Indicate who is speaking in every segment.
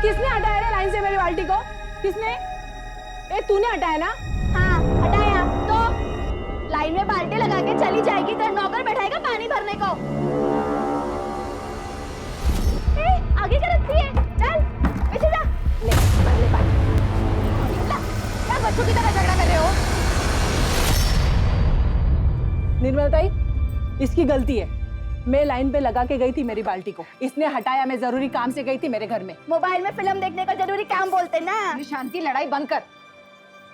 Speaker 1: किसने हटाया रे लाइन से मेरी बाल्टी को? किसने? ए तूने हटाया ना?
Speaker 2: हाँ हटाया तो लाइन में बाल्टी लगा के चली जाएगी तो नौकर बैठाएगा पानी भरने को। आगे क्या रखती है? चल पीछे जा। ले पानी। क्या बच्चों की तरह झगड़ा कर रहे हो?
Speaker 1: निर्मला ताई, इसकी गलती है। मैं लाइन पे लगा के गई थी मेरी बाल्टी को, इसने हटाया। मैं जरूरी काम से गई थी मेरे घर में।
Speaker 2: मोबाइल में फिल्म देखने का जरूरी काम बोलते ना।
Speaker 3: शांति, लड़ाई बंद कर।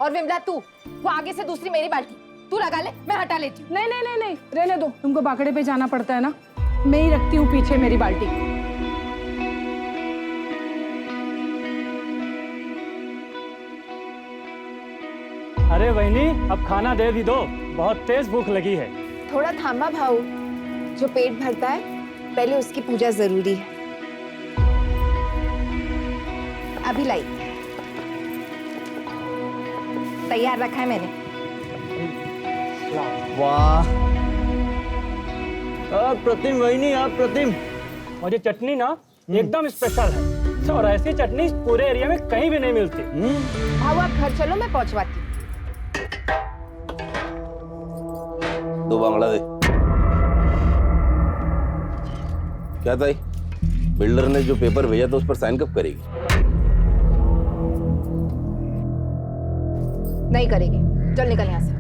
Speaker 3: और विमला तू, वो आगे से दूसरी मेरी बाल्टी तू लगा ले, मैं हटा लेती हूँ।
Speaker 1: नहीं नहीं नहीं नहीं, रहने दो। तुमको बाकड़े पे जाना पड़ता है ना, मैं ही रखती हूँ पीछे मेरी बाल्टी।
Speaker 4: अरे वहिनी, अब खाना दे भी दो, बहुत तेज भूख लगी है।
Speaker 3: थोड़ा थामा भाऊ, जो पेट भरता है पहले उसकी पूजा जरूरी है। अभी लाई, तैयार रखा है मैंने।
Speaker 5: वाह, अप्रतिम वहिनी, अप्रतिम।
Speaker 4: और ये चटनी ना एकदम स्पेशल है, और ऐसी चटनी पूरे एरिया में कहीं भी नहीं मिलती।
Speaker 3: भाऊ आप घर चलो, मैं पहुंचवाती हूँ।
Speaker 5: दो बांगड़ा दे। क्या ताई, बिल्डर ने जो पेपर भेजा था उस पर साइन कब करेगी?
Speaker 3: नहीं करेगी, चल निकल यहाँ से।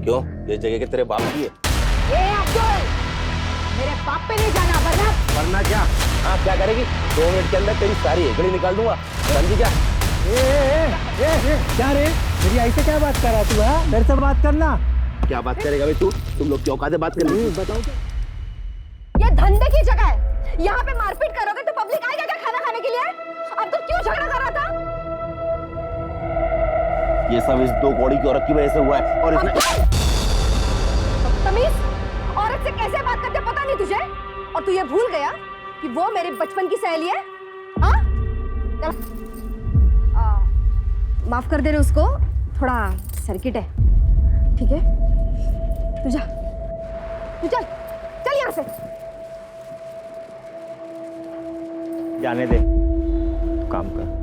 Speaker 5: क्यों? ये जगह के तेरे बाप की है।
Speaker 3: ए अब्दुल, मेरे बाप पे नहीं जाना,
Speaker 5: वरना क्या? हाँ, क्या करेगी? 2 मिनट के अंदर तेरी सारी हेकड़ी निकाल दूंगा। समझी क्या?
Speaker 6: क्या रे, मेरी आई से क्या बात कर रहा तू? हाँ, मेरे से बात करना।
Speaker 5: क्या बात करेगा भाई तू? तुम लोग क्यों औकात है बात करने?
Speaker 6: बताओ।
Speaker 3: ये धंधे की जगह है, यहाँ पे मारपीट करोगे तो पब्लिक आएगा क्या खाना खाने के लिए? अब तो क्यों झगड़ा कर रहा था?
Speaker 5: ये सब इस 2 कौड़ी की औरत की वजह से हुआ है। और इसने
Speaker 3: तमीज, औरत से कैसे बात करते पता नहीं तुझे? और तू ये भूल गया कि वो मेरे बचपन की सहेली है? हाँ? माफ कर दे रहे उसको, थोड़ा सर्किट है। ठीक है, तू जा, तू चल, चल यहाँ से।
Speaker 6: जाने दे, काम कर।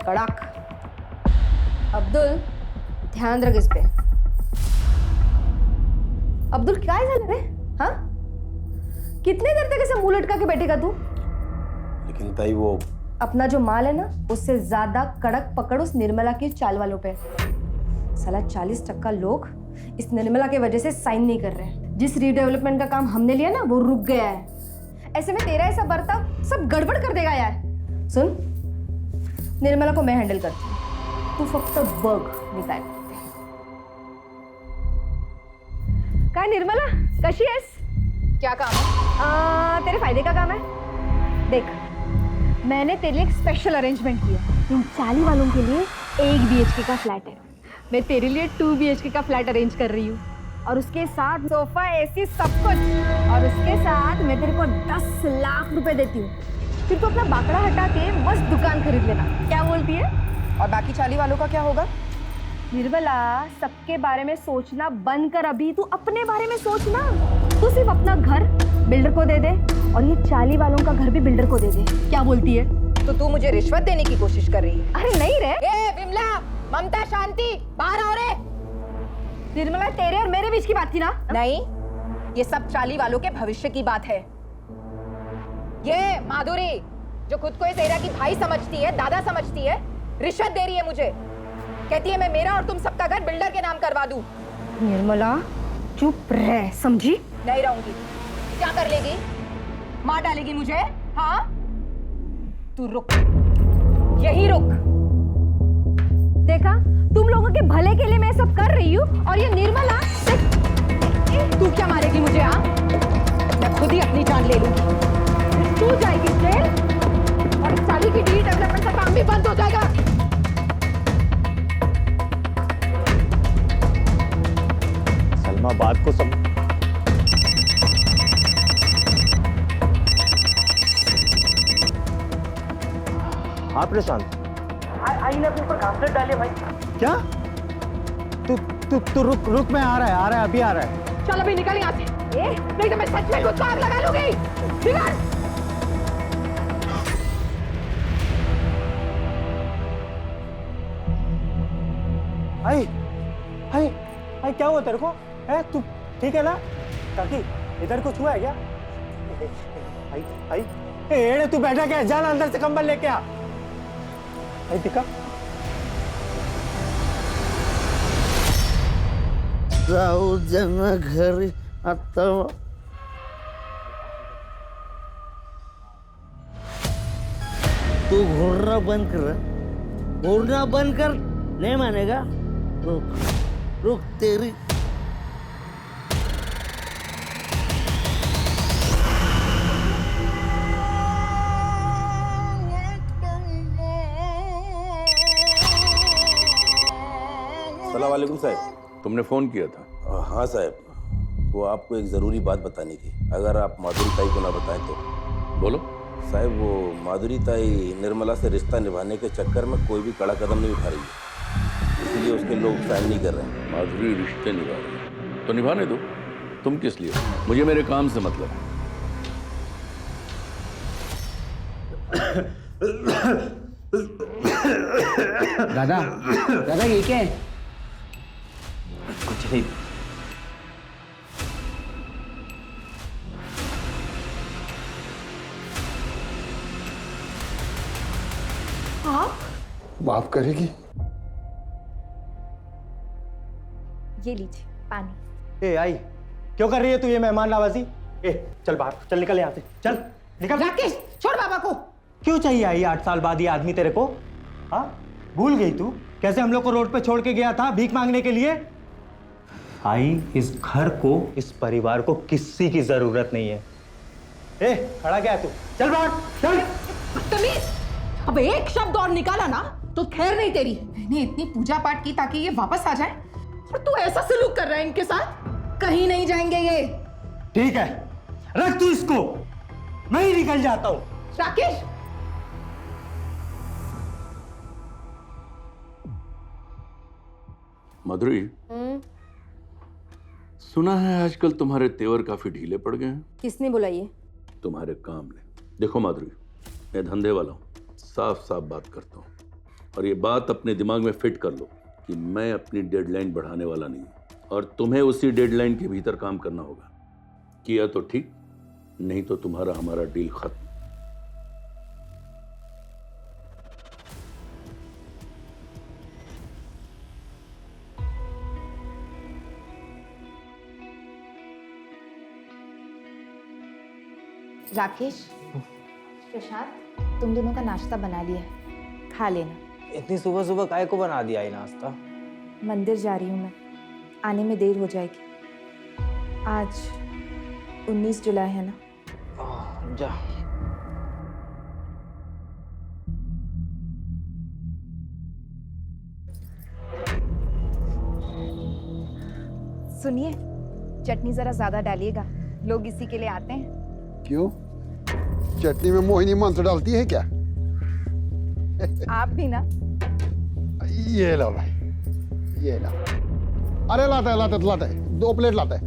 Speaker 3: कड़क। अब्दुल, ध्यान रख इस पे। अब्दुल क्या है रे? हाँ? कितने देर तक ऐसे मुंह लटका के बैठेगा तू?
Speaker 5: लेकिन ताई वो
Speaker 3: अपना जो माल है ना, उससे ज्यादा कड़क पकड़ उस निर्मला की चाल वालों पे। साला 40% लोग इस निर्मला की वजह से साइन नहीं कर रहे हैं। जिस रीडेवलपमेंट का काम हमने लिया ना, वो रुक गया है। ऐसे में तेरा ऐसा बर्ताव सब गड़बड़ कर देगा यार। सुन, निर्मला को मैं हैंडल करती हूँ, तू फक्त बघ मी काय करते। काय निर्मला, कशी आहेस? क्या काम है? तेरे फायदे का काम है। देख, मैंने तेरे लिए एक स्पेशल अरेंजमेंट किया। इन 40 वालों के लिए 1 BHK का फ्लैट है। मैं तेरे लिए 2 BHK का फ्लैट अरेंज कर रही हूँ, और उसके साथ सोफा, AC, सब कुछ। और उसके साथ मैं तेरे को 10 लाख रुपए देती हूँ। फिर तू अपना बाकड़ा हटा के मस्त दुकान खरीद लेना। क्या बोलती है? और बाकी 40 वालों का क्या होगा? निर्मला, सबके बारे में सोचना बंद कर। अभी तू अपने बारे में सोचना। तू सिर्फ अपना घर बिल्डर को दे दे, और ये 40 वालों का घर भी बिल्डर को दे दे। क्या बोलती है?
Speaker 7: तो तू मुझे रिश्वत देने की कोशिश कर रही है?
Speaker 3: अरे नहीं रे।
Speaker 7: ए विमला, ममता, शांति, बाहर आओ रे।
Speaker 3: निर्मला, तेरे और मेरे बीच की बात थी ना?
Speaker 7: नहीं, ये सब 40 वालों के भविष्य की बात है। ये माधुरी, जो खुद को इस एरिया की भाई समझती है, दादा समझती है, रिश्वत दे रही है मुझे। कहती है मैं मेरा और तुम सबका घर बिल्डर के नाम करवा दूं।
Speaker 3: निर्मला, चुप रह, समझी?
Speaker 7: नहीं रहूंगी। क्या कर लेगी? मार डालेगी मुझे? हाँ, तू रुक, यही रुक।
Speaker 3: देखा, तुम लोगों के भले के लिए मैं सब कर रही हूँ, और ये निर्मला
Speaker 7: तू क्या मारेगी मुझे? हाँ, मैं खुद ही अपनी जान ले लूंगी।
Speaker 3: तू जाएगी जेल, और 40 की डी डेवलपमेंट का काम भी बंद हो जाएगा।
Speaker 6: सलमा, बात को सब हाँ प्रशांत,
Speaker 8: आई ने अपने ऊपर घासलेट डाले भाई।
Speaker 6: क्या? तू रुक, मैं आ रहा है, अभी आ रहा है।
Speaker 3: चल अभी निकल यहाँ से।
Speaker 7: नहीं तो मैं सच में खुद को आग लगा लूंगी। निकल।
Speaker 6: आई आई आई क्या हुआ तेरे को? है तू ठीक है ना? काकी इधर कुछ हुआ है क्या? आई आई एड़े तू बैठा क्या? जाना अंदर से कंबल लेके आ। आई दिखा
Speaker 9: जाऊ जना घरी आता तू घूरना बंद कर, घूरना बंद कर। नहीं मानेगा? रुक रुक तेरी
Speaker 5: अस्सलाम वालेकुम साहब।
Speaker 10: तुमने फोन किया था?
Speaker 5: हाँ साहब, वो आपको एक ज़रूरी बात बतानी थी। अगर आप माधुरी ताई को ना बताएं तो।
Speaker 10: बोलो।
Speaker 5: साहब वो माधुरी ताई निर्मला से रिश्ता निभाने के चक्कर में कोई भी कड़ा कदम नहीं उठा रही है, इसलिए उसके लोग साइन नहीं कर रहे हैं।
Speaker 10: माधुरी रिश्ते निभा रही है तो निभाने दो, तुम किस लिए? मुझे मेरे काम से मतलब है।
Speaker 11: दादा दादा ये क्या है?
Speaker 5: कुछ नहीं।
Speaker 12: माफ करेगी?
Speaker 2: ये लीजिए पानी।
Speaker 6: ए आई क्यों कर रही है तू ये मेहमान नवाजी? ए चल बाहर, चल निकल यहाँ से, चल निकल।
Speaker 1: राकेश छोड़ बाबा को।
Speaker 6: क्यों चाहिए आई 8 साल बाद ये आदमी तेरे को? हाँ भूल गई तू कैसे हम लोग को रोड पे छोड़ के गया था भीख मांगने के लिए? आई इस घर को, इस परिवार को किसी की जरूरत नहीं है। ए खड़ा क्या है तू? चल बाहर चल।
Speaker 7: तमीज, अब एक शब्द और निकाला ना तो खैर नहीं तेरी। मैंने इतनी पूजा पाठ की ताकि ये वापस आ जाए और तू ऐसा सलूक कर रहा है इनके साथ। कहीं नहीं जाएंगे ये।
Speaker 6: ठीक है रख तू इसको, मैं ही निकल जाता हूं।
Speaker 7: राकेश
Speaker 10: माधुरी, सुना है आजकल तुम्हारे तेवर काफी ढीले पड़ गए हैं।
Speaker 2: किसने बोला ये?
Speaker 10: तुम्हारे काम ने। देखो माधुरी, मैं धंधे वाला हूं, साफ साफ बात करता हूं, और ये बात अपने दिमाग में फिट कर लो कि मैं अपनी डेडलाइन बढ़ाने वाला नहीं हूं और तुम्हें उसी डेडलाइन के भीतर काम करना होगा। किया तो ठीक, नहीं तो तुम्हारा हमारा डील खत्म।
Speaker 2: राकेश, प्रशांत, तुम दोनों का नाश्ता बना लिया है, खा लेना।
Speaker 11: इतनी सुबह सुबह काय को बना दिया ये नाश्ता?
Speaker 2: मंदिर जा रही हूँ मैं, आने में देर हो जाएगी। आज 19 जुलाई है ना?
Speaker 11: जा।
Speaker 2: सुनिए, चटनी जरा ज्यादा डालिएगा, लोग इसी के लिए आते हैं।
Speaker 12: क्यों? चटनी में मोहिनी मंत्र डालती है क्या?
Speaker 2: आप भी ना।
Speaker 12: ये लो भाई, ये लो। अरे लाता है 2 प्लेट लाता है।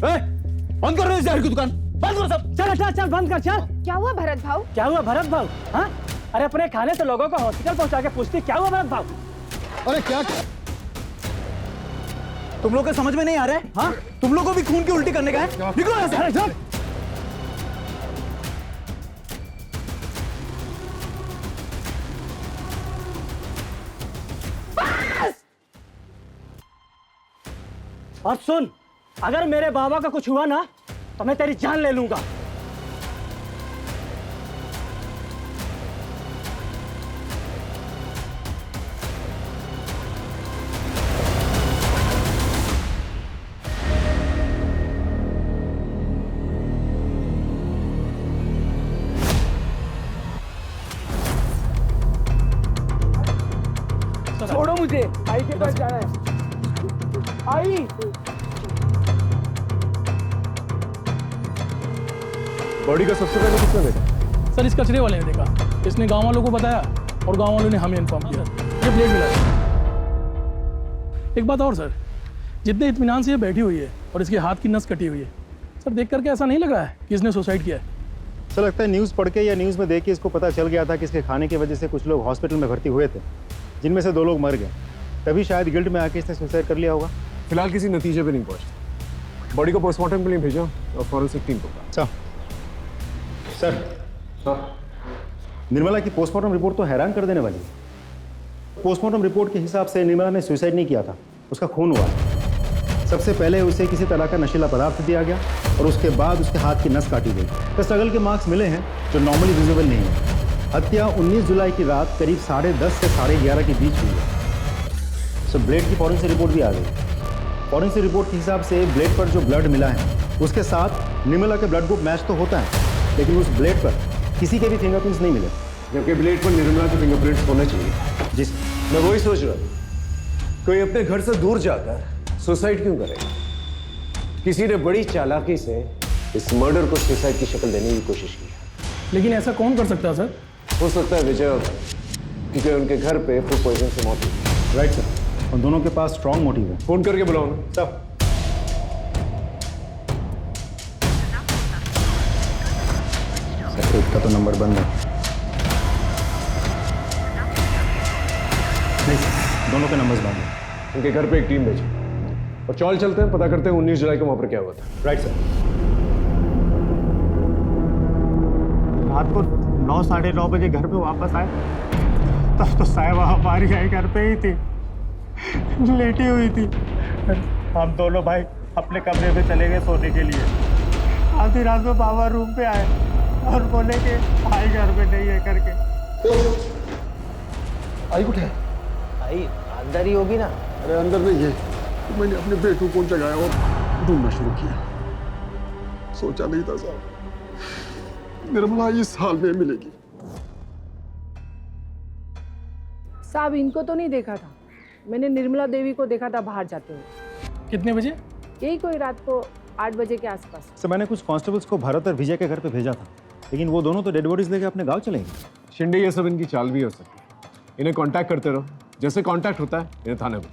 Speaker 6: बंद कर रहे हैं जहर की दुकान, बंद करो सब। चल चल चल बंद कर चल।
Speaker 2: क्या हुआ भरत भाऊ?
Speaker 6: क्या हुआ भरत भाऊ? हाँ अरे अपने खाने से लोगों को हॉस्पिटल पहुंचा के पूछती क्या हुआ भरत भाऊ?
Speaker 12: अरे क्या
Speaker 11: तुम लोग को समझ में नहीं आ रहा है? हाँ तुम लोग को भी खून की उल्टी करने का है? निकलो यहाँ से।
Speaker 6: अरे चल। और सुन, अगर मेरे बाबा का कुछ हुआ ना तो मैं तेरी जान ले लूंगा।
Speaker 11: छोड़ो मुझे, आई के पास जाना है। आई
Speaker 12: बॉडी का सबसे पहले किसने देखा?
Speaker 13: सर इस कचरे वाले ने देखा, इसने गांव वालों को बताया और गांव वालों ने हमें इन्फॉर्म किया। ये ब्लेड मिला। एक बात और सर, जितने इत्मीनान से ये बैठी हुई है और इसके हाथ की नस कटी हुई है, सर देख करके ऐसा नहीं लग रहा है कि इसने सुसाइड किया है।
Speaker 6: सर लगता है न्यूज़ पढ़ के या न्यूज़ में देख के इसको पता चल गया था कि इसके खाने की वजह से कुछ लोग हॉस्पिटल में भर्ती हुए थे, जिनमें से 2 लोग मर गए। तभी शायद गिल्ट में आके इसने सुसाइड कर लिया होगा।
Speaker 14: फिलहाल किसी नतीजे पे नहीं पहुंचा। बॉडी को पोस्टमार्टम के लिए भेजा और फॉरेंसिक टीम को कहा।
Speaker 6: सर निर्मला की पोस्टमार्टम रिपोर्ट तो हैरान कर देने वाली है। पोस्टमार्टम रिपोर्ट के हिसाब से निर्मला ने सुसाइड नहीं किया था, उसका खून हुआ। सबसे पहले उसे किसी तरह का नशीला पदार्थ दिया गया और उसके बाद उसके हाथ की नस काटी गई। तो स्ट्रगल के मार्क्स मिले हैं जो नॉर्मली विजिबल नहीं है। हत्या 19 जुलाई की रात करीब 10:30 से 11:30 के बीच हुई है। सो ब्लेड की फॉरेंसिक रिपोर्ट भी आ गई। फॉरेंसिक रिपोर्ट के हिसाब से ब्लेड पर जो ब्लड मिला है उसके साथ निर्मला के ब्लड ग्रुप मैच तो होता है, लेकिन उस ब्लेड पर किसी के भी फिंगरप्रिंट्स नहीं मिले,
Speaker 14: जबकि ब्लेड पर निर्मला के फिंगरप्रिंट्स होने चाहिए।
Speaker 6: जी
Speaker 14: मैं वही सोच रहा हूँ, कोई अपने घर से दूर जाकर सुसाइड क्यों करेगा? किसी ने बड़ी चालाकी से इस मर्डर को सुसाइड की शक्ल देने की कोशिश की है।
Speaker 13: लेकिन ऐसा कौन कर सकता है सर?
Speaker 14: हो सकता है विजय, क्योंकि उनके घर पे फूड पॉइजन से मौत हुई।
Speaker 6: राइट सर, उन दोनों के पास स्ट्रॉन्ग मोटिव है।
Speaker 14: फोन करके बुलाओ ना।
Speaker 6: सब एक का तो नंबर बंद है। नहीं सर, दोनों के नंबर्स बंद हैं।
Speaker 14: उनके घर पे एक टीम भेजी और चौल चलते हैं, पता करते हैं 19 जुलाई को वहां पर क्या हुआ था।
Speaker 6: Right sir. रात को 9 साढ़े 9 बजे घर पे वापस आए तब तो साहिबा हमारी आई घर पे ही थी, लेटी हुई थी। हम दोनों भाई अपने कमरे में चले गए सोने के लिए। आधी रात में बाबा रूम पे आए और बोले कि भाई घर पे नहीं है करके।
Speaker 12: आई कुछ है?
Speaker 9: आई अंदर ही होगी ना।
Speaker 12: अरे अंदर नहीं है, तो मैंने अपने बेटू को जगाया और ढूंढना शुरू किया। सोचा नहीं था साहब निर्मला इस हाल में मिलेगी।
Speaker 1: साहब इनको तो नहीं देखा था, मैंने निर्मला देवी को देखा था बाहर जाते हुए।
Speaker 13: कितने बजे?
Speaker 1: यही कोई रात को 8 बजे के आसपास।
Speaker 6: सर मैंने कुछ कांस्टेबल्स को भरत और विजय के घर पे भेजा था, लेकिन वो दोनों तो डेड बॉडीज लेके अपने गांव चले गए।
Speaker 14: शिंदे ये सब इनकी चाल भी हो सकती है। इन्हें कांटेक्ट करते रहो, जैसे कांटेक्ट होता है इन्हें थाने में।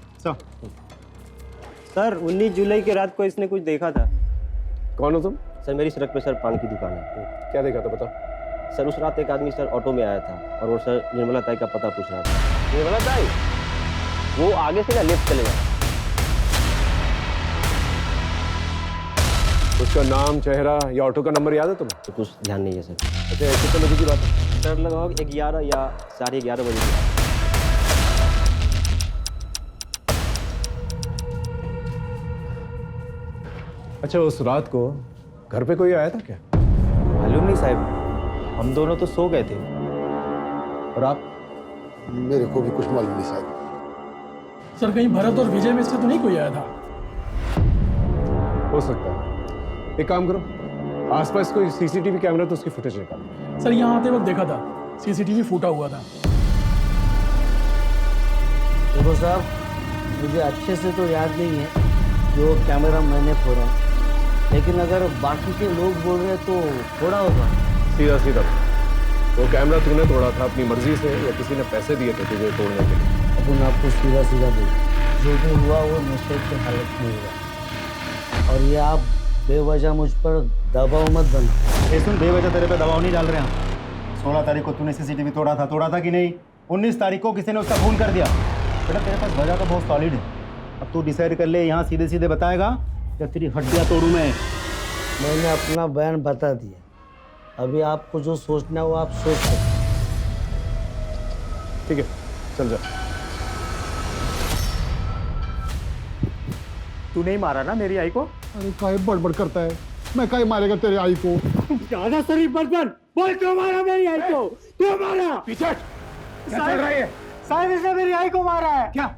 Speaker 6: सर 19 जुलाई की रात को इसने कुछ देखा था।
Speaker 14: कौन हो तुम?
Speaker 15: सर मेरी सड़क पे सर पान की दुकान है।
Speaker 14: क्या देखा था बताओ।
Speaker 15: सर उस रात एक आदमी सर ऑटो में आया था और वो सर निर्मला ताई का पता पूछ रहा था। निर्मला ताई वो आगे से ना लेफ्ट चले गया।
Speaker 14: उसका नाम, चेहरा या ऑटो का नंबर याद है तुम्हें?
Speaker 15: तो कुछ ध्यान नहीं है सर।
Speaker 14: अच्छा ऐसे तो की बात है
Speaker 15: सर लगभग 11 या 11:30 बजे की बात।
Speaker 14: अच्छा उस रात को घर पे कोई आया था क्या?
Speaker 6: मालूम नहीं साहब, हम दोनों तो सो गए थे।
Speaker 14: और आप?
Speaker 12: मेरे को भी कुछ मालूम नहीं साहब।
Speaker 13: सर कहीं भरत और विजय में से तो नहीं कोई आया था?
Speaker 14: हो सकता है। एक काम करो, आसपास कोई सीसीटीवी कैमरा तो उसकी फुटेज निकालो।
Speaker 13: सर यहाँ आते वक्त देखा था, सीसीटीवी फूटा हुआ था।
Speaker 9: देखो साहब, मुझे अच्छे से तो याद नहीं है जो कैमरा मैंने फोड़ा, लेकिन अगर बाकी के लोग बोल रहे तो फोड़ा होगा।
Speaker 14: सीधा सीधा वो कैमरा तूने तोड़ा था अपनी मर्जी से या किसी ने पैसे दिए थे तुझे तोड़ने के लिए?
Speaker 9: अपन आपको सीधा सीधा बोल, जो भी हुआ वो नशे की हालत में हुआ, और ये आप बेवजह मुझ पर दबाव मत बना।
Speaker 6: ये सुन, बेवजह तेरे पे दबाव नहीं डाल रहे हैं। 16 तारीख को तूने सीसीटीवी तोड़ा था कि नहीं? 19 तारीख को किसी ने उसका खून कर दिया। बेटा तेरे पास वजह तो बहुत सॉलिड है, अब तू डिसाइड कर ले, यहाँ सीधे सीधे बताएगा या तेरी हड्डियाँ तोड़ूं मैं।
Speaker 9: मैंने अपना बयान बता दिया, अभी आपको जो सोचना है वो आप सोच सकते।
Speaker 14: ठीक है चल जा।
Speaker 6: तू नहीं मारा ना मेरी आई को?
Speaker 12: अरे काहे बड़बड़ करता है, मैं काहे मारेगा तेरे आई को?
Speaker 6: ज्यादा शरीफ मत बन, बोल क्यों मारा मेरी आई को? क्यों मारा?
Speaker 14: पीछे हट। क्या चल रहा है?
Speaker 6: साहब इसने मेरी आई को मारा है। क्या?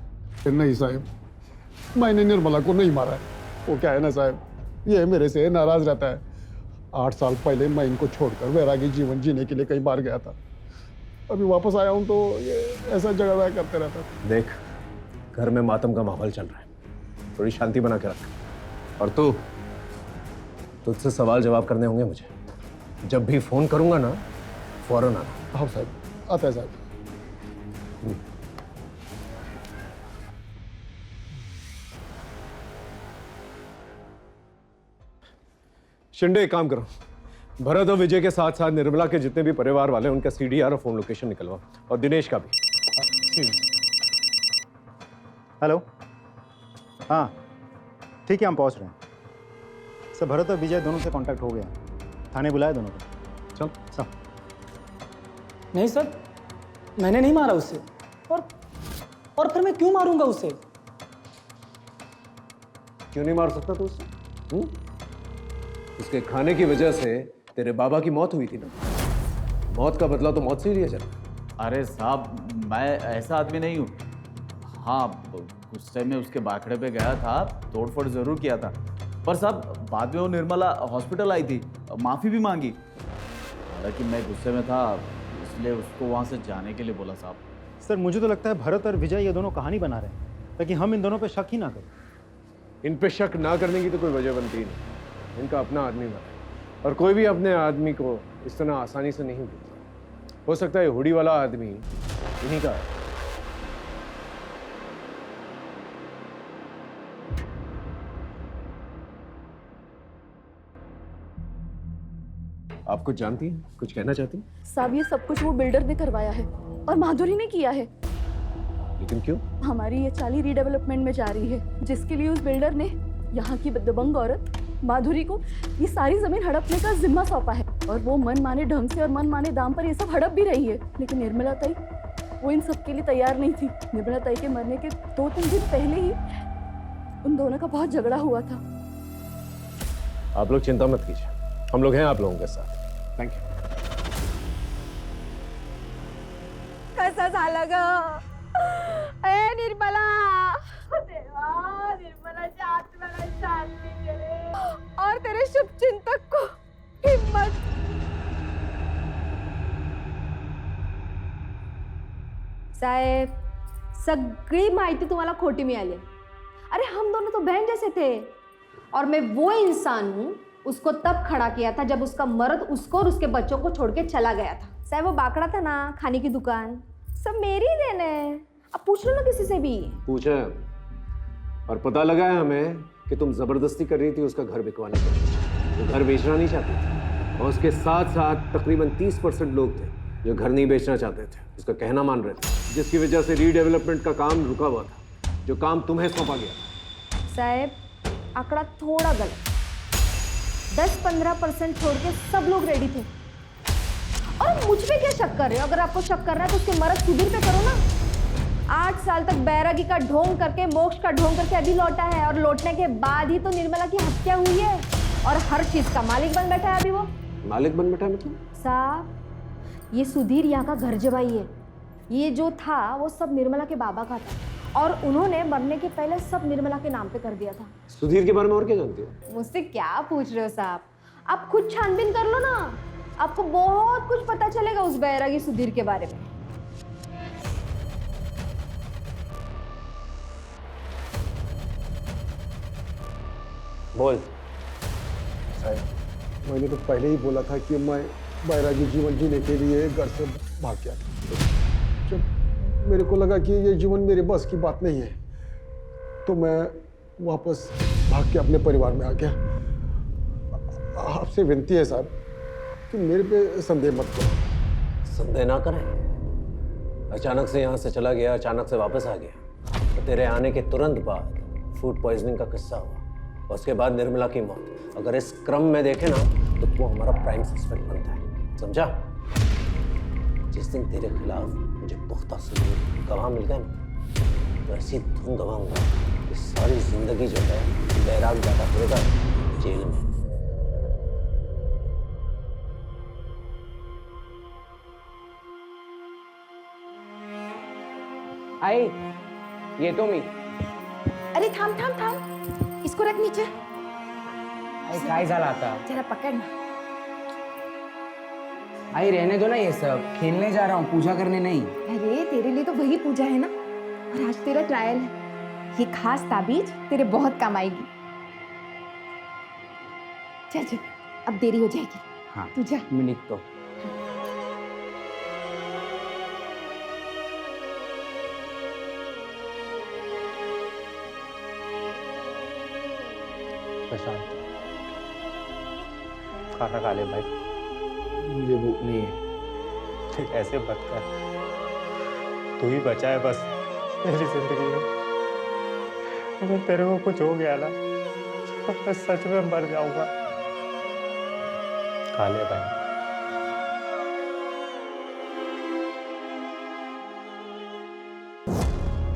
Speaker 12: नहीं साहब, मैंने निर्मला को नहीं मारा है। वो क्या है ना साहब, ये मेरे से नाराज रहता है। 8 साल पहले मैं इनको छोड़कर वैरागी जीवन जीने के लिए कई बार गया था। अभी वापस आया हूँ तो ये ऐसा झगड़ा करते रहता है।
Speaker 14: देख, घर में मातम का माहौल चल रहा है, थोड़ी शांति बना के रख। और तू, तुझसे सवाल जवाब करने होंगे मुझे। जब भी फोन करूंगा ना फौरन आना।
Speaker 12: हाँ साहब, आता है साहब।
Speaker 14: शिंदे एक काम करो, भरत और विजय के साथ साथ निर्मला के जितने भी परिवार वाले उनका CDR और फोन लोकेशन निकलवाओ, और दिनेश का भी।
Speaker 16: हेलो, हाँ ठीक है, हम पहुंच रहे हैं सर। भरत और विजय दोनों से कांटेक्ट हो गया, थाने बुलाया दोनों को। चल सब।
Speaker 4: नहीं सर, मैंने नहीं मारा उसे, और फिर मैं क्यों मारूंगा उसे?
Speaker 14: क्यों नहीं मार सकता तू उसे? उसके खाने की वजह से तेरे बाबा की मौत हुई थी ना। मौत का बदला तो मौत से ही लिया जाता।
Speaker 17: अरे साहब, मैं ऐसा आदमी नहीं हूँ। हाँ, गुस्से में उसके बाखड़े पे गया था, तोड़फोड़ जरूर किया था, पर साहब बाद में वो निर्मला हॉस्पिटल आई थी, माफ़ी भी मांगी। हालांकि मैं गुस्से में था, इसलिए उसको वहाँ से जाने के लिए बोला साहब।
Speaker 16: सर मुझे तो लगता है भरत और विजय ये दोनों कहानी बना रहे हैं ताकि हम इन दोनों पे शक ही ना करें।
Speaker 14: इन पे शक ना करने की तो कोई वजह बनती ही नहीं। इनका अपना आदमी मरा, और कोई भी अपने आदमी को इस तरह आसानी से नहीं भूलता। हो सकता है हुडी वाला आदमी इन्हीं का है। आप कुछ जानती हैं, कुछ कहना चाहती हैं?
Speaker 2: साहब ये सब कुछ वो बिल्डर ने करवाया है और माधुरी ने किया है।
Speaker 14: लेकिन क्यों?
Speaker 2: हमारी ये चाली रीडेवलपमेंट में जा रही है, जिसके लिए उस बिल्डर ने यहाँ की दबंग औरत माधुरी को ये सारी जमीन हड़पने का जिम्मा सौंपा है, और वो मन माने ढंग से और मन माने दाम पर ये सब हड़प भी रही है। लेकिन निर्मला ताई वो इन सब के लिए तैयार नहीं थी। निर्मला ताई के मरने के 2-3 दिन पहले ही उन दोनों का बहुत झगड़ा हुआ था।
Speaker 14: आप लोग चिंता मत कीजिए, हम लोग हैं आप लोगों के साथ। Thank you.
Speaker 3: कैसा झालं ग? ए निर्मला, देवा, निर्मलाच्या आत्म्याला शांती दे और तेरे शुभचिंतक को हिम्मत। साहेब, सगळी माहिती तुम्हाला खोटी मिळाली। अरे हम दोनों तो बहन जैसे थे, और मैं वो इंसान हूँ उसको तब खड़ा किया था जब उसका मर्द उसको और उसके बच्चों को छोड़ के चला गया था। साहब वो बाकड़ा था ना, खाने की दुकान, सब मेरी ही देन है। अब पूछ लो ना किसी से भी।
Speaker 14: पूछा है, और पता लगा है हमें कि तुम जबरदस्ती कर रही थी उसका घर बिकवाने के। वो घर बेचना नहीं चाहती थी, और उसके साथ साथ तकरीबन 30% लोग थे जो घर नहीं बेचना चाहते थे, उसका कहना मान रहे थे, जिसकी वजह से रीडेवलपमेंट का काम रुका हुआ था, जो काम तुम्हें सौंपा गया।
Speaker 3: साहब आंकड़ा थोड़ा गलत, 10-15% छोड़ के सब लोग रेडी थे। और मुझ पे क्या शक कर रहे हो? अगर आपको शक करना है तो उसके मर्द सुधीर पे करो ना। 8 साल तक बैरागी का ढोंग करके, मोक्ष का ढोंग करके अभी लौटा है, और लौटने के बाद ही तो निर्मला की हत्या हुई है, और हर चीज का मालिक बन बैठा है अभी वो।
Speaker 14: मालिक बन बैठा मतलब?
Speaker 3: साहब ये सुधीर यहाँ का घर जवाई है। ये जो था वो सब निर्मला के बाबा का था, और उन्होंने मरने के पहले सब निर्मला के नाम पे कर दिया था।
Speaker 14: सुधीर के बारे में और क्या जानती हो?
Speaker 3: मुझसे क्या पूछ रहे हो साहब? आप खुद छानबीन कर लो ना, आपको बहुत कुछ पता चलेगा उस बैरागी सुधीर के बारे में।
Speaker 14: बोल।
Speaker 12: साहब मैंने तो पहले ही बोला था कि मैं बैरागी जीवन जीने के लिए घर से भाग गया। जब मेरे को लगा कि ये जीवन मेरे बस की बात नहीं है, तो मैं वापस भाग के अपने परिवार में आ गया। आपसे विनती है साहब कि मेरे पे संदेह मत करो।
Speaker 14: संदेह ना करें। अचानक से यहाँ से चला गया, अचानक से वापस आ गया, तो तेरे आने के तुरंत बाद फूड पॉइजनिंग का किस्सा हुआ, और उसके बाद निर्मला की मौत। अगर इस क्रम में देखे ना तो वो हमारा प्राइम सस्पेक्ट बनता है, समझा? जिस दिन तेरे खिलाफ मुझे पुख्ता सबूत गवाह मिल गए ना, तो ऐसी धुन गवाऊंगा कि सारी जिंदगी जो है बैराग जाता फिरेगा जेल में।
Speaker 18: आई, ये तो मी।
Speaker 2: अरे थांब थांब थांब, इसको रख नीचे।
Speaker 18: काय झालं आता?
Speaker 2: जरा पकड़ ना।
Speaker 18: आई रहने दो ना ये सब, खेलने जा रहा हूँ, पूजा करने नहीं।
Speaker 2: अरे तेरे लिए तो वही पूजा है ना, और आज तेरा ट्रायल है। ये खास ताबीज तेरे बहुत काम आएगी। चल चल, अब देरी हो जाएगी।
Speaker 18: हाँ,
Speaker 2: तू जा।
Speaker 18: मैं निकतो।
Speaker 6: प्रशांत,
Speaker 16: खाना खा ले भाई, मुझे भूख नहीं है। ऐसे मत कर, तू ही बचा है बस मेरी जिंदगी में। अगर तेरे को कुछ हो गया ना तो मैं सच में मर जाऊंगा। खा ले भाई।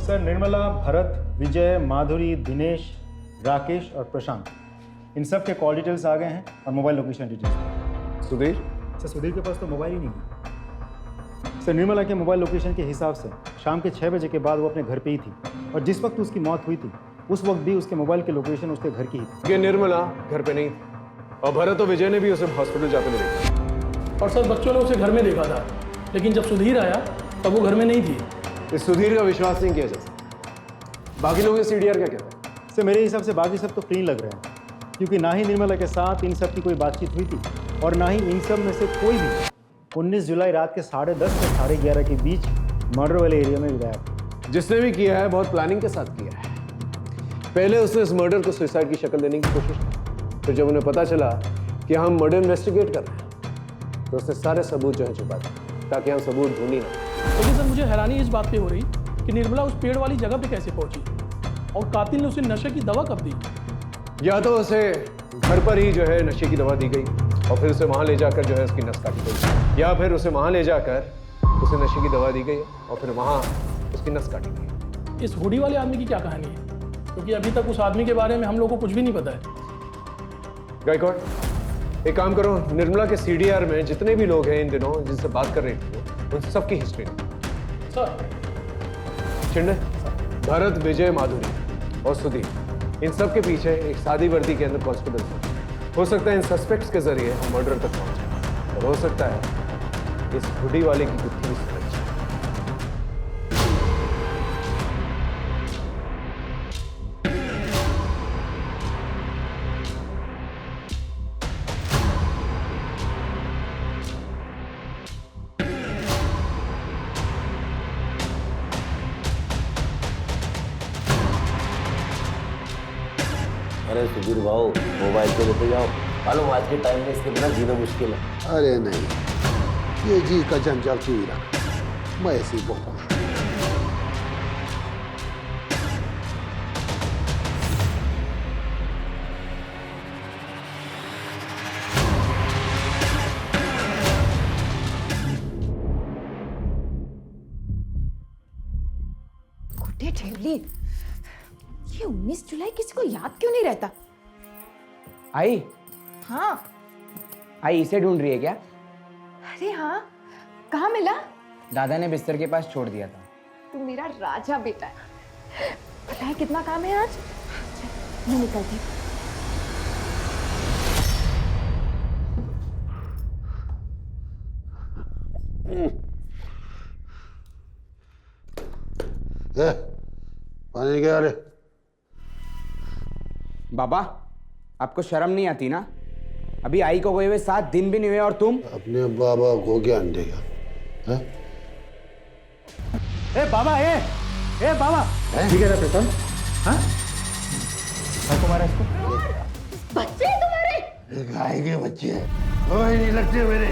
Speaker 16: सर, निर्मला, भरत, विजय, माधुरी, दिनेश, राकेश और प्रशांत, इन सब के कॉल डिटेल्स आ गए हैं और mobile location details.
Speaker 14: Sudhir?
Speaker 16: Sir, Sudhir के पास तो मोबाइल ही नहीं है। सर, निर्मला के मोबाइल लोकेशन के हिसाब से शाम के 6 बजे के बाद वो अपने घर पे ही थी और जिस वक्त उसकी मौत हुई थी उस वक्त भी उसके मोबाइल की लोकेशन उसके घर की ही थी।
Speaker 14: ये निर्मला घर पे नहीं थी और भरत और विजय ने भी उसे हॉस्पिटल जाते हुए देखा।
Speaker 13: और सर बच्चों ने उसे घर में देखा था, लेकिन जब सुधीर आया तब वो घर में नहीं थी।
Speaker 14: इस सुधीर का विश्वास नहीं किया जा सकता। बाकी लोग सीडीआर क्या कहते हैं?
Speaker 16: सर, मेरे हिसाब से बाकी सब तो फ्री लग रहे हैं, क्योंकि ना ही निर्मला के साथ इन सब की कोई बातचीत हुई थी और ना ही इन सब में से कोई भी 19 जुलाई रात के 10:30 से 11:30 के बीच मर्डर वाले एरिया में गायब।
Speaker 14: जिसने भी किया है बहुत प्लानिंग के साथ किया है। पहले उसने इस मर्डर को सुसाइड की शक्ल देने की कोशिश की, फिर जब उन्हें पता चला कि हम मर्डर इन्वेस्टिगेट कर रहे हैं तो उसने सारे सबूत जो है छुपा दिए ताकि हम सबूत ढूंढ ही ना।
Speaker 13: लेकिन सर मुझे हैरानी इस बात पे हो रही कि निर्मला उस पेड़ वाली जगह पे कैसे पहुंची और कातिल ने उसे नशे की दवा कब दी?
Speaker 14: या तो उसे घर पर ही जो है नशे की दवा दी गई और फिर उसे वहां ले जाकर जो है उसकी नस काटी गई, या फिर उसे वहां ले जाकर उसे नशे की दवा दी गई और फिर वहां उसकी नस काटी गई।
Speaker 13: इस हुडी वाले आदमी की क्या कहानी है? क्योंकि अभी तक उस आदमी के बारे में हम लोग को कुछ भी नहीं पता है।
Speaker 14: गायकवाड़, एक काम करो, निर्मला के सीडीआर में जितने भी लोग हैं इन दिनों जिनसे बात कर रही थी उन सबकी हिस्ट्री
Speaker 13: सर।
Speaker 14: चिंडे, भरत, विजय, माधुरी और सुधीर, इन सब के पीछे एक सादी वर्दी के अंदर कांस्टेबल था। हो सकता है इन सस्पेक्ट्स के जरिए हम मर्डर तक पहुंचे और हो सकता है इस हुडी वाले की गुत्थी भी सुलझ जाए।
Speaker 5: अरे सुधीर भाऊ, मोबाइल पे लेते जाओ, मालूम आज के टाइम में इसके बिना जीना मुश्किल है।
Speaker 12: अरे नहीं, ये जी का जंजाल क्यों ही रखा, मैं ऐसे ही बहुत खुश हूं।
Speaker 7: गुड्डे ठेवली, ये 19 जुलाई किसी को याद क्यों नहीं रहता?
Speaker 18: आई?
Speaker 7: हाँ।
Speaker 18: आई इसे ढूंढ रही है क्या?
Speaker 7: अरे हाँ, कहाँ मिला?
Speaker 18: दादा ने बिस्तर के पास छोड़ दिया था।
Speaker 7: तू मेरा राजा बेटा है। पता है कितना काम है आज? मैं निकलती हूँ।
Speaker 12: पानी क्या रे?
Speaker 18: बाबा, आपको शर्म नहीं आती ना? अभी आई को गए हुए 7 दिन भी नहीं हुए और तुम
Speaker 12: अपने बाबा को ज्ञान देगा? है?
Speaker 16: ए बाबा, ए बाबा, ठीक है ना प्रशांत? हाँ? आपको मारा इसको?
Speaker 7: बच्चे हैं तुम्हारे?
Speaker 12: गाय के बच्चे हैं, कोई नहीं लगते मेरे।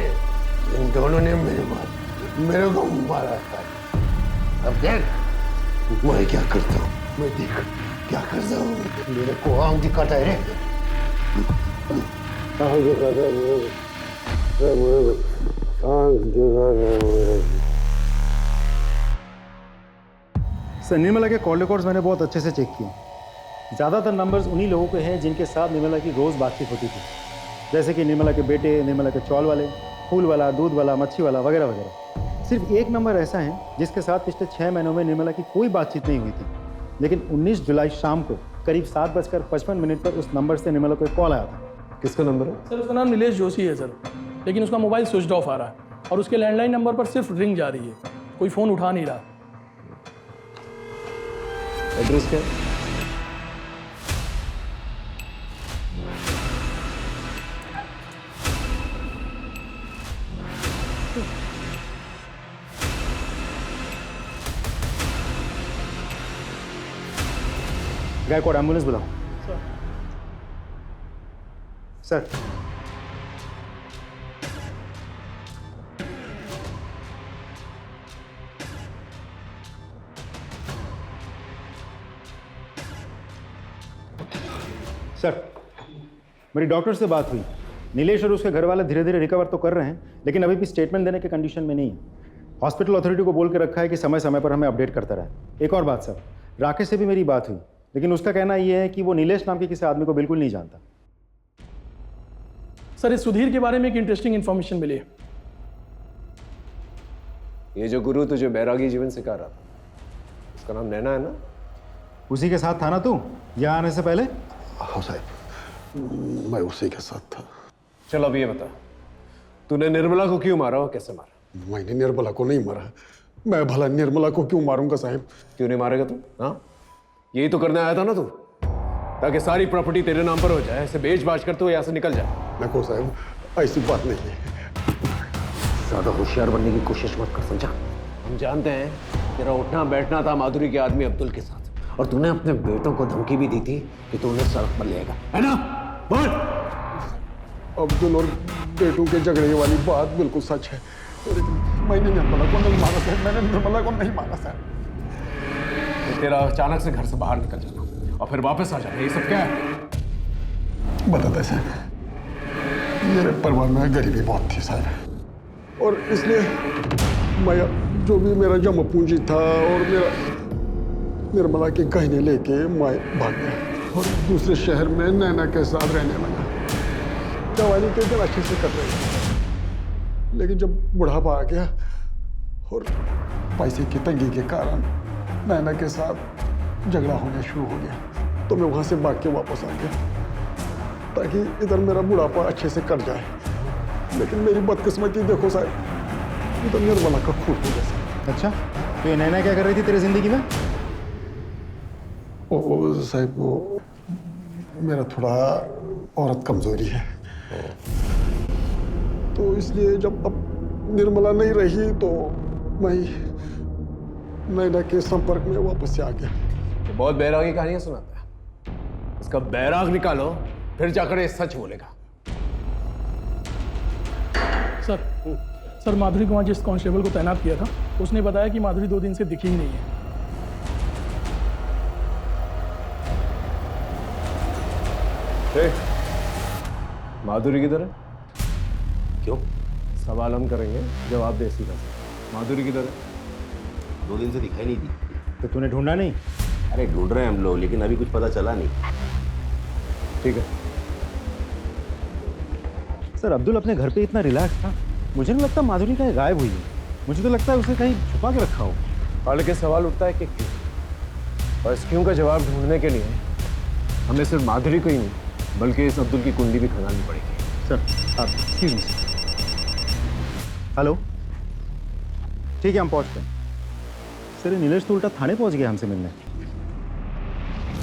Speaker 12: इन दोनों ने मेरे को मारा था। अब देख मैं क्या करता हूँ, मैं देख क्या करता हूँ। मेरे को आंख दिखाता है रे, आंख दिखाता है मेरे को, आंख दिखाता है मेरे को।
Speaker 16: सर, निर्मला के कॉल रिकॉर्ड्स मैंने बहुत अच्छे से चेक किए। ज़्यादातर नंबर्स उन्हीं लोगों के हैं जिनके साथ निर्मला की रोज़ बातचीत होती थी, जैसे कि निर्मला के बेटे, निर्मला के चौल वाले, फूल वाला, दूध वाला, मच्छी वाला वगैरह वगैरह। सिर्फ एक नंबर ऐसा है जिसके साथ पिछले 6 महीनों में निर्मला की कोई बातचीत नहीं हुई थी, लेकिन 19 जुलाई शाम को करीब 7:55 पर उस नंबर से निर्मला को एक कॉल आया था।
Speaker 14: किसका नंबर है?
Speaker 13: सर उसका नाम नीलेश जोशी है सर, लेकिन उसका मोबाइल स्विच ऑफ आ रहा है और उसके लैंडलाइन नंबर पर सिर्फ रिंग जा रही है, कोई फ़ोन उठा नहीं रहा।
Speaker 14: एड्रेस क्या है?
Speaker 16: गायकवाड़, एम्बुलेंस बुलाओ। सर, सर, मेरी डॉक्टर से बात हुई। नीलेश और उसके घर वाले धीरे धीरे रिकवर तो कर रहे हैं, लेकिन अभी भी स्टेटमेंट देने के कंडीशन में नहीं है। हॉस्पिटल अथॉरिटी को बोल के रखा है कि समय समय पर हमें अपडेट करता रहे। एक और बात सर, राकेश से भी मेरी बात हुई, लेकिन उसका कहना यह है कि वो नीलेश नाम के किसी आदमी को बिल्कुल नहीं जानता।
Speaker 13: सर, इस सुधीर के बारे में एक इंटरेस्टिंग इन्फॉर्मेशन मिली है।
Speaker 14: ये जो गुरु तुझे बैरागी जीवन सिखा रहा था, उसका नाम नैना है ना?
Speaker 16: उसी के साथ था ना तू यहाँ आने से पहले?
Speaker 12: हाँ साहब, मैं उसी के साथ था।
Speaker 14: चल अब ये बता, तूने निर्मला को क्यों मारा और कैसे मारा?
Speaker 12: मैंने निर्मला को नहीं मारा। मैं भला निर्मला को क्यों मारूंगा साहब?
Speaker 14: क्यों नहीं मारेगा तू? हाँ, यही तो करने आया था ना तू, ताकि सारी प्रॉपर्टी तेरे नाम पर हो जाए। ऐसे बेच बाच कर तू यहाँ से निकल जाए।
Speaker 12: देखो साहब, ऐसी बात नहीं है।
Speaker 14: ज्यादा होशियार बनने की कोशिश मत कर, समझा? हम जानते हैं तेरा उठना बैठना था माधुरी के आदमी अब्दुल के साथ, और तूने अपने बेटों को धमकी भी दी थी कि तू उन्हें सड़क पर लेगा, है ना? बोल।
Speaker 12: अब्दुल और बेटों के झगड़े वाली बात बिल्कुल सच है। मैंने निर्मला को नहीं मारा साहब, मैंने निर्मला को नहीं मारा साहब।
Speaker 14: तेरा अचानक से घर से बाहर निकल जाना और फिर वापस आ जाना, ये सब क्या है?
Speaker 12: बताते साहब, मेरे परिवार में गरीबी बहुत थी साहब, और इसलिए मैं जो भी मेरा जमा पूंजी था और मेरा निर्मला के गहने लेके मैं भाग गया और दूसरे शहर में नैना के साथ रहने लगा। जवानी के दिन अच्छे से कर रहे थे, लेकिन जब बुढ़ापा आ गया और पैसे की तंगी के कारण नैना के साथ झगड़ा होना शुरू हो गया, तो मैं वहां से भाग के वापस आ गया ताकि इधर मेरा बुढ़ापा अच्छे से कट जाए। लेकिन मेरी बदकिस्मती देखो साहब, इधर निर्मला का खून हो गया।
Speaker 16: अच्छा, तो ये नैना क्या कर रही थी तेरी जिंदगी में?
Speaker 12: ओ साहब, वो मेरा थोड़ा औरत कमजोरी है, तो इसलिए जब अब निर्मला नहीं रही तो मैं नैना के संपर्क में वापस से आ गया।
Speaker 14: तो बहुत बैरागी कहानियां सुनाता है। इसका बैराग निकालो, फिर जाकर ये सच बोलेगा।
Speaker 13: सर, माधुरी को वहाँ जिस कांस्टेबल को तैनात किया था, उसने बताया कि माधुरी 2 दिन से दिखी ही नहीं है।
Speaker 14: माधुरी किधर है?
Speaker 5: क्यों?
Speaker 14: सवाल हम करेंगे, जवाब दे सीधा। माधुरी किधर है?
Speaker 5: 2 दिन से दिखाई नहीं दी।
Speaker 16: तो तूने ढूंढा नहीं?
Speaker 5: अरे ढूंढ रहे हैं हम लोग, लेकिन अभी कुछ पता चला नहीं।
Speaker 14: ठीक है
Speaker 16: सर, अब्दुल अपने घर पे इतना रिलैक्स था, मुझे नहीं लगता माधुरी कहीं गायब हुई है। मुझे तो लगता है उसे कहीं छुपा के रखा हो।
Speaker 14: हाल के सवाल उठता है कि क्यों, और इस क्यों का जवाब ढूंढने के लिए हमें सिर्फ माधुरी को ही नहीं बल्कि इस अब्दुल की कुंडली भी खंगालनी पड़ेगी।
Speaker 16: सर, आप एक्सक्यूज मी। हेलो, ठीक है, हम पहुंचते हैं। सर, नीलेश तो उल्टा थाने पहुंच गया हमसे मिलने।